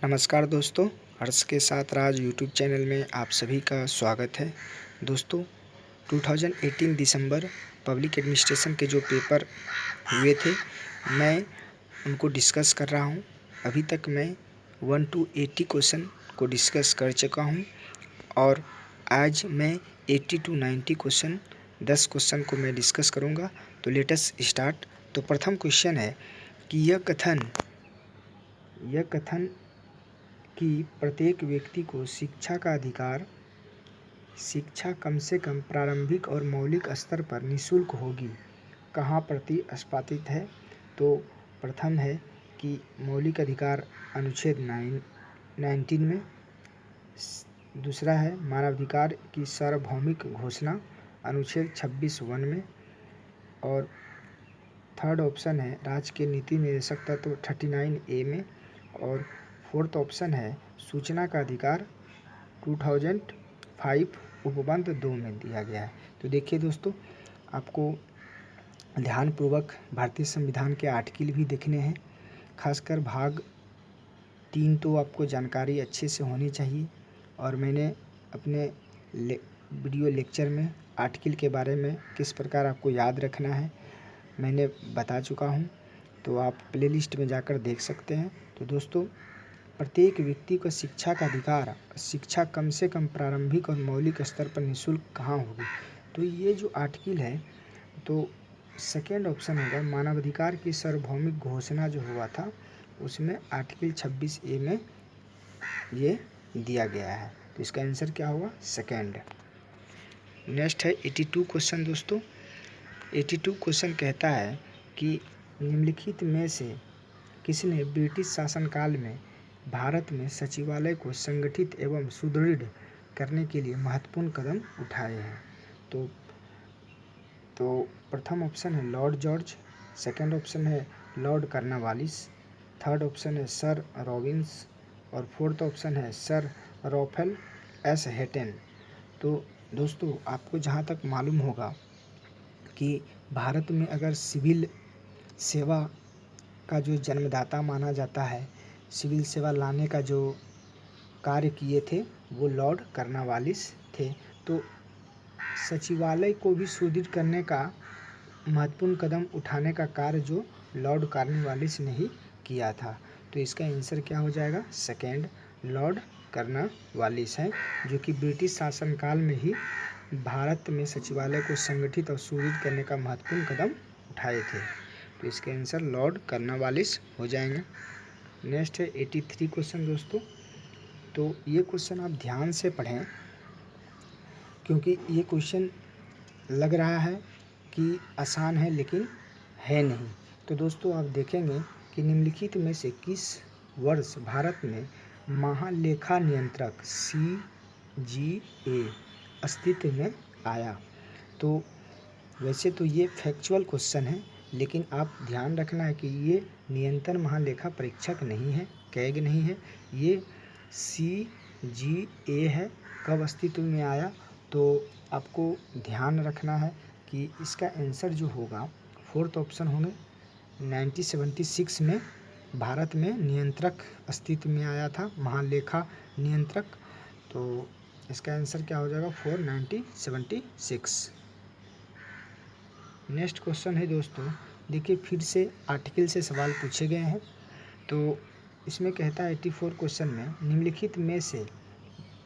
नमस्कार दोस्तों, हर्ष के साथ राज यूट्यूब चैनल में आप सभी का स्वागत है। दोस्तों 2018 दिसंबर पब्लिक एडमिनिस्ट्रेशन के जो पेपर हुए थे, मैं उनको डिस्कस कर रहा हूं। अभी तक मैं 1 to 80 क्वेश्चन को डिस्कस कर चुका हूं और आज मैं 80 to 90 क्वेश्चन 10 क्वेश्चन को मैं डिस्कस करूंगा। तो लेट अस स्टार्ट। तो प्रथम क्वेश्चन है कि यह कथन कि प्रत्येक व्यक्ति को शिक्षा का अधिकार, शिक्षा कम से कम प्रारंभिक और मौलिक स्तर पर निःशुल्क होगी, कहाँ प्रतिपादित है? तो प्रथम है कि मौलिक अधिकार अनुच्छेद 19 में, दूसरा है मानवाधिकार की सार्वभौमिक घोषणा अनुच्छेद 26(1) में, और थर्ड ऑप्शन है राज्य के नीति निर्देशक तत्व 39A में, और फोर्थ ऑप्शन है सूचना का अधिकार 2005 उपबंध 2 में दिया गया है। तो देखिए दोस्तों, आपको ध्यानपूर्वक भारतीय संविधान के आर्टिकल भी देखने हैं। खासकर भाग 3 तो आपको जानकारी अच्छे से होनी चाहिए, और मैंने अपने वीडियो लेक्चर में आर्टिकल के बारे में किस प्रकार आपको याद रखना है मैंने बता चुका हूं, तो आप प्लेलिस्ट में जाकर देख सकते हैं। तो दोस्तों, प्रत्येक व्यक्ति को शिक्षा का अधिकार, शिक्षा कम से कम प्रारंभिक और मौलिक स्तर पर निःशुल्क कहाँ होगी? तो ये जो आर्टिकल है, तो सेकेंड ऑप्शन होगा मानवाधिकार की सार्वभौमिक घोषणा जो हुआ था, उसमें आर्टिकल 26A में ये दिया गया है। तो इसका आंसर क्या होगा? सेकेंड। नेक्स्ट है 82 क्वेश्चन। दोस्तों 82 क्वेश्चन कहता है कि निम्नलिखित में से किसने ब्रिटिश शासनकाल में भारत में सचिवालय को संगठित एवं सुदृढ़ करने के लिए महत्वपूर्ण कदम उठाए हैं? तो प्रथम ऑप्शन है लॉर्ड जॉर्ज, सेकंड ऑप्शन है लॉर्ड कॉर्नवालिस, थर्ड ऑप्शन है सर रॉबिन्स, और फोर्थ ऑप्शन है सर रॉफेल एस हेटन। तो दोस्तों, आपको जहाँ तक मालूम होगा कि भारत में अगर सिविल सेवा का जो जन्मदाता माना जाता है, सिविल सेवा लाने का जो कार्य किए थे, वो लॉर्ड कॉर्नवालिस थे। तो सचिवालय को भी सुदृढ़ करने का महत्वपूर्ण कदम उठाने का कार्य जो लॉर्ड कॉर्नवालिस ने ही किया था। तो इसका आंसर क्या हो जाएगा? सेकेंड, लॉर्ड कॉर्नवालिस है, जो कि ब्रिटिश शासनकाल में ही भारत में सचिवालय को संगठित और सुदृढ़ करने का महत्वपूर्ण कदम उठाए थे। तो इसके आंसर लॉर्ड कॉर्नवालिस हो जाएंगे। नेक्स्ट है 83 क्वेश्चन। दोस्तों, तो ये क्वेश्चन आप ध्यान से पढ़ें, क्योंकि ये क्वेश्चन लग रहा है कि आसान है, लेकिन है नहीं। तो दोस्तों, आप देखेंगे कि निम्नलिखित में से किस वर्ष भारत में महालेखा नियंत्रक CGA अस्तित्व में आया? तो वैसे तो ये फैक्चुअल क्वेश्चन है, लेकिन आप ध्यान रखना है कि ये नियंत्रण महालेखा परीक्षक नहीं है, कैग नहीं है, ये CGA है। कब अस्तित्व में आया? तो आपको ध्यान रखना है कि इसका आंसर जो होगा फोर्थ ऑप्शन होंगे। 1976 में भारत में नियंत्रक अस्तित्व में आया था, महालेखा नियंत्रक। तो इसका आंसर क्या हो जाएगा? 1976। नेक्स्ट क्वेश्चन है दोस्तों, देखिए फिर से आर्टिकल से सवाल पूछे गए हैं। तो इसमें कहता है 84 क्वेश्चन में निम्नलिखित में से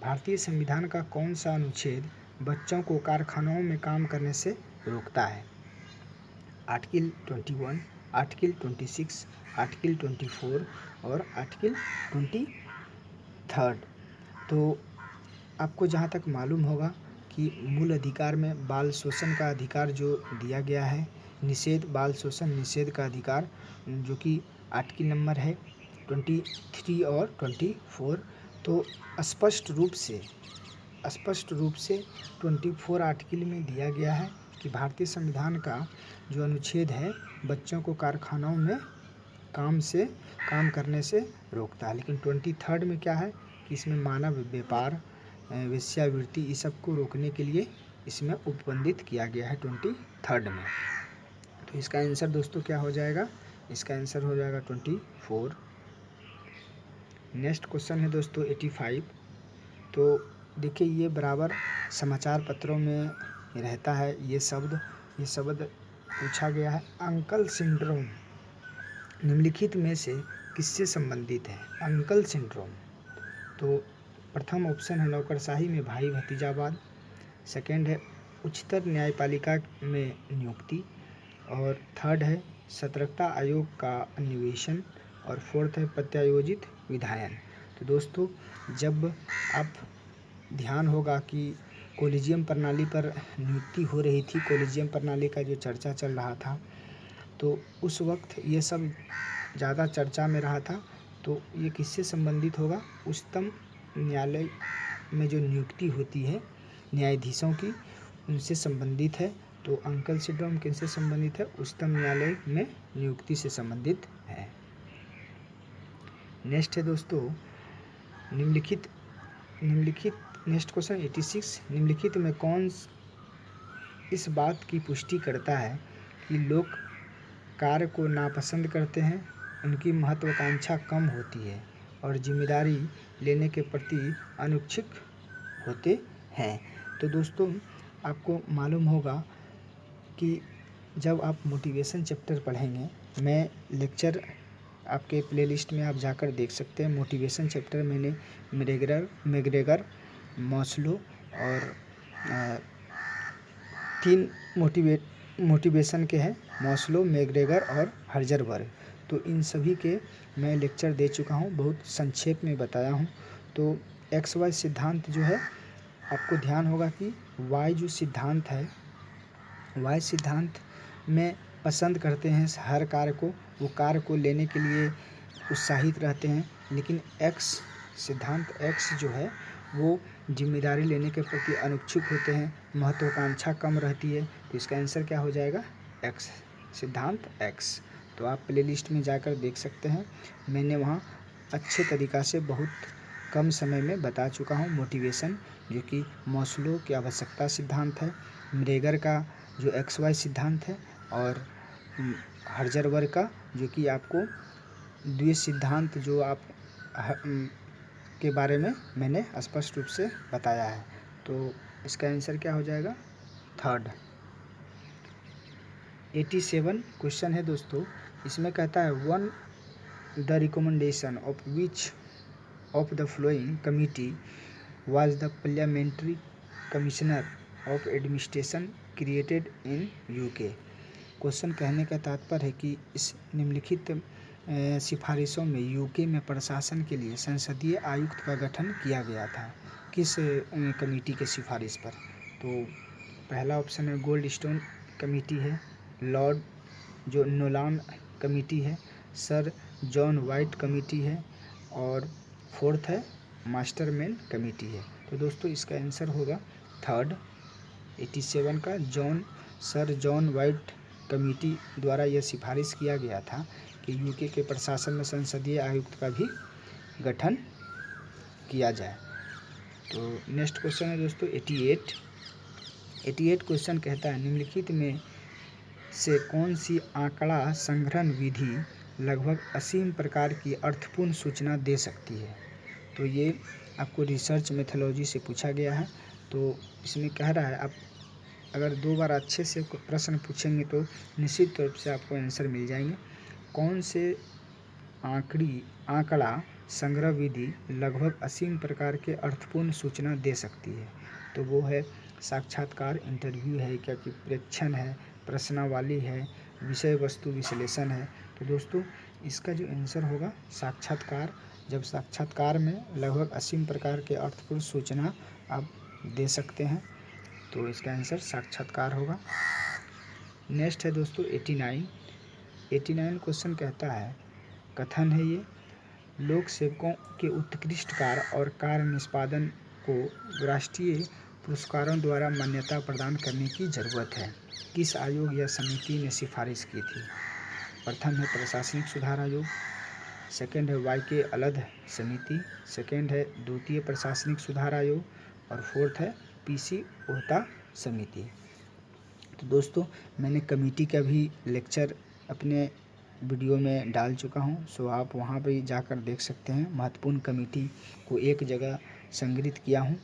भारतीय संविधान का कौन सा अनुच्छेद बच्चों को कारखानों में काम करने से रोकता है? आर्टिकल 21, आर्टिकल 26, आर्टिकल 24 और आर्टिकल 23। तो आपको जहाँ तक मालूम होगा कि मूल अधिकार में बाल शोषण का अधिकार जो दिया गया है, निषेध, बाल शोषण निषेध का अधिकार, जो कि आर्टिकल नंबर है 23 और 24। तो स्पष्ट रूप से 24 आर्टिकल में दिया गया है कि भारतीय संविधान का जो अनुच्छेद है बच्चों को कारखानों में काम करने से रोकता है। लेकिन 23 में क्या है कि इसमें मानव व्यापार, वेश्यावृत्ति, इस सब को रोकने के लिए इसमें उपबंधित किया गया है 23 में। तो इसका आंसर दोस्तों क्या हो जाएगा? इसका आंसर हो जाएगा 24। नेक्स्ट क्वेश्चन है दोस्तों 85। तो देखिए ये बराबर समाचार पत्रों में रहता है ये शब्द पूछा गया है। अंकल सिंड्रोम निम्नलिखित में से किससे संबंधित है? Uncle syndrome. तो प्रथम ऑप्शन है नौकरशाही में भाई भतीजावाद, सेकंड है उच्चतर न्यायपालिका में नियुक्ति, और थर्ड है सतर्कता आयोग का अन्वेषण, और फोर्थ है प्रत्यायोजित विधायन। तो दोस्तों जब आप ध्यान होगा कि कॉलेजियम प्रणाली पर नियुक्ति हो रही थी, कॉलेजियम प्रणाली का जो चर्चा चल रहा था, तो उस वक्त ये सब ज़्यादा चर्चा में रहा था। तो ये किससे संबंधित होगा? उच्चतम न्यायालय में जो नियुक्ति होती है न्यायाधीशों की, उनसे संबंधित है। तो अंकल सिंड्रोम किससे संबंधित है? उच्चतम न्यायालय में नियुक्ति से संबंधित है। नेक्स्ट है दोस्तों निम्नलिखित नेक्स्ट क्वेश्चन 86। निम्नलिखित में कौन इस बात की पुष्टि करता है कि लोग कार्य को नापसंद करते हैं, उनकी महत्वाकांक्षा कम होती है और जिम्मेदारी लेने के प्रति अनिच्छुक होते हैं? तो दोस्तों आपको मालूम होगा कि जब आप मोटिवेशन चैप्टर पढ़ेंगे, मैं लेक्चर आपके प्लेलिस्ट में आप जाकर देख सकते हैं। मोटिवेशन चैप्टर मैंने मैग्रेगर, मॉस्लो और 3 मोटिवेशन के हैं, मॉस्लो, मैग्रेगर और हर्ज़बर्ग। तो इन सभी के मैं लेक्चर दे चुका हूँ, बहुत संक्षेप में बताया हूँ। तो एक्स वाई सिद्धांत जो है, आपको ध्यान होगा कि वाई जो सिद्धांत है, वाई सिद्धांत में पसंद करते हैं हर कार्य को, वो कार्य को लेने के लिए उत्साहित रहते हैं। लेकिन एक्स सिद्धांत, एक्स जो है वो जिम्मेदारी लेने के प्रति अनिच्छुक होते हैं, महत्वाकांक्षा कम रहती है। तो इसका आंसर क्या हो जाएगा? एक्स, सिद्धांत एक्स। तो आप प्लेलिस्ट में जाकर देख सकते हैं, मैंने वहाँ अच्छे तरीक़ा से बहुत कम समय में बता चुका हूँ। मोटिवेशन जो कि मॉस्लो की आवश्यकता सिद्धांत है, मैग्रेगर का जो एक्स वाई सिद्धांत है, और हर्ज़बर्ग का जो कि आपको द्वि सिद्धांत जो आप के बारे में मैंने स्पष्ट रूप से बताया है। तो इसका आंसर क्या हो जाएगा? थर्ड। 87 क्वेश्चन है दोस्तों, इसमें कहता है one the recommendation of which of the following committee was the parliamentary commissioner of administration created in UK. Question कहने का तात्पर्य है कि इस निम्नलिखित सिफारिशों में यूके में प्रशासन के लिए संसदीय आयुक्त का गठन किया गया था, किस कमेटी के सिफारिश पर? तो पहला ऑप्शन है गोल्ड स्टोन कमेटी है, लॉर्ड जो नोलान कमेटी है, सर जॉन वाइट कमेटी है, और फोर्थ है मास्टरमैन कमेटी है। तो दोस्तों इसका आंसर होगा थर्ड, 87 का सर जॉन वाइट कमेटी द्वारा यह सिफारिश किया गया था कि यूके के प्रशासन में संसदीय आयुक्त का भी गठन किया जाए। तो नेक्स्ट क्वेश्चन है दोस्तों 88 क्वेश्चन कहता है निम्नलिखित में से कौन सी आंकड़ा संग्रहण विधि लगभग असीम प्रकार की अर्थपूर्ण सूचना दे सकती है? तो ये आपको रिसर्च मेथोलॉजी से पूछा गया है। तो इसमें कह रहा है, आप अगर 2 बार अच्छे से प्रश्न पूछेंगे तो निश्चित तौर से आपको आंसर मिल जाएंगे। कौन से आंकड़ा संग्रह विधि लगभग असीम प्रकार के अर्थपूर्ण सूचना दे सकती है? तो वो है साक्षात्कार, इंटरव्यू है, क्या कि प्रेक्षण है, प्रश्नावली है, विषय वस्तु विश्लेषण है। तो दोस्तों इसका जो आंसर होगा साक्षात्कार। जब साक्षात्कार में लगभग असीम प्रकार के अर्थपूर्ण सूचना आप दे सकते हैं, तो इसका आंसर साक्षात्कार होगा। नेक्स्ट है दोस्तों 89 क्वेश्चन कहता है, कथन है ये, लोक सेवकों के उत्कृष्ट कार्य और कार्य निष्पादन को राष्ट्रीय पुरस्कारों द्वारा मान्यता प्रदान करने की ज़रूरत है। किस आयोग या समिति ने सिफारिश की थी? प्रथम है प्रशासनिक सुधार आयोग, सेकंड है वाई.के. अलध समिति, सेकंड है द्वितीय प्रशासनिक सुधार आयोग, और फोर्थ है पी.सी. ओहता समिति। तो दोस्तों मैंने कमेटी का भी लेक्चर अपने वीडियो में डाल चुका हूं, सो आप वहां पे जाकर देख सकते हैं। महत्वपूर्ण कमेटी को एक जगह संग्रहित किया हूं।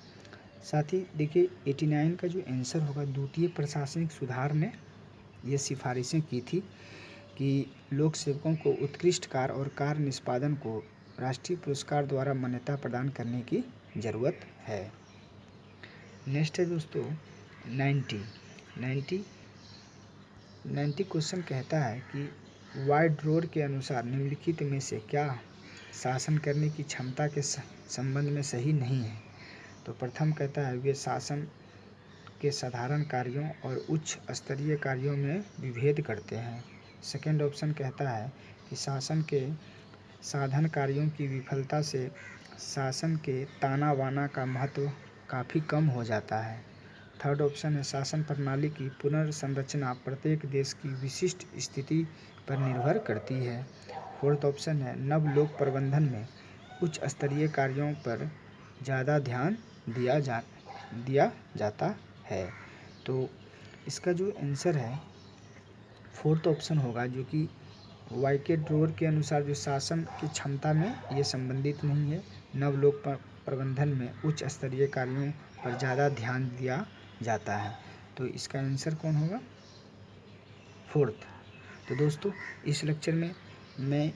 साथ ही देखिए 89 का जो आंसर होगा, द्वितीय प्रशासनिक सुधार में ये सिफारिशें की थी कि लोक सेवकों को उत्कृष्ट कार्य और कार्य निष्पादन को राष्ट्रीय पुरस्कार द्वारा मान्यता प्रदान करने की ज़रूरत है। नेक्स्ट है दोस्तों 90 क्वेश्चन कहता है कि वाइड रोड के अनुसार निम्नलिखित में से क्या शासन करने की क्षमता के संबंध में सही नहीं है। तो प्रथम कहता है वे शासन के साधारण कार्यों और उच्च स्तरीय कार्यों में विभेद करते हैं। सेकेंड ऑप्शन कहता है कि शासन के साधन कार्यों की विफलता से शासन के ताना बाना का महत्व काफ़ी कम हो जाता है। थर्ड ऑप्शन है शासन प्रणाली की पुनर्संरचना प्रत्येक देश की विशिष्ट स्थिति पर निर्भर करती है। फोर्थ ऑप्शन है नव लोक प्रबंधन में उच्च स्तरीय कार्यों पर ज़्यादा ध्यान दिया जाता है। तो इसका जो आंसर है फोर्थ ऑप्शन होगा, जो कि वाइकेट रोड के अनुसार जो शासन की क्षमता में ये संबंधित नहीं है। नव लोक प्रबंधन में उच्च स्तरीय कार्यों पर ज़्यादा ध्यान दिया जाता है। तो इसका आंसर कौन होगा? फोर्थ। तो दोस्तों इस लेक्चर में मैं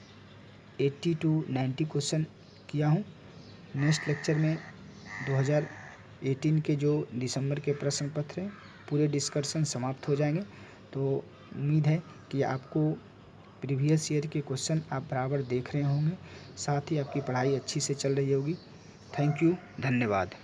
80 to 90 क्वेश्चन किया हूँ। नेक्स्ट लेक्चर में 2018 के जो दिसंबर के प्रश्न पत्र हैं पूरे डिस्कशन समाप्त हो जाएंगे। तो उम्मीद है कि आपको प्रीवियस ईयर के क्वेश्चन आप बराबर देख रहे होंगे, साथ ही आपकी पढ़ाई अच्छी से चल रही होगी। थैंक यू, धन्यवाद।